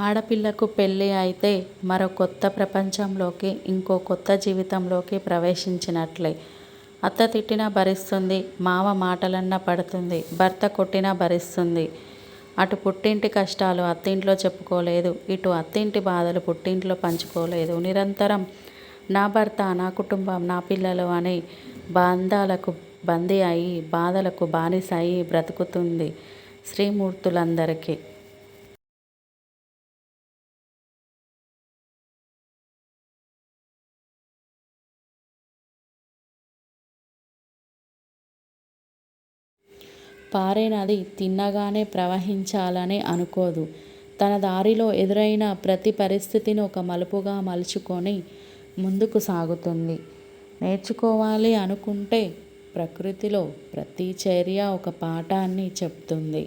ఆడపిల్లకు పెళ్ళి అయితే మరో కొత్త ప్రపంచంలోకి, ఇంకో కొత్త జీవితంలోకి ప్రవేశించినట్లే. అత్త తిట్టినా భరిస్తుంది, మావ మాటలన్నా పడుతుంది, భర్త కొట్టినా భరిస్తుంది. అటు పుట్టింటి కష్టాలు అత్తింట్లో చెప్పుకోలేదు, ఇటు అత్తింటి బాధలు పుట్టింట్లో పంచుకోలేదు. నిరంతరం నా భర్త, నా కుటుంబం, నా పిల్లలు అని బంధాలకు బందీ అయి, బాధలకు బానిస అయి బ్రతుకుతుంది స్త్రీమూర్తులందరికీ. పారే నది తిన్నగానే ప్రవహించాలని అనుకోదు. తన దారిలో ఎదురైన ప్రతి పరిస్థితిని ఒక మలుపుగా మలుచుకొని ముందుకు సాగుతుంది. నేర్చుకోవాలి అనుకుంటే ప్రకృతిలో ప్రతి చర్య ఒక పాఠాన్ని చెప్తుంది.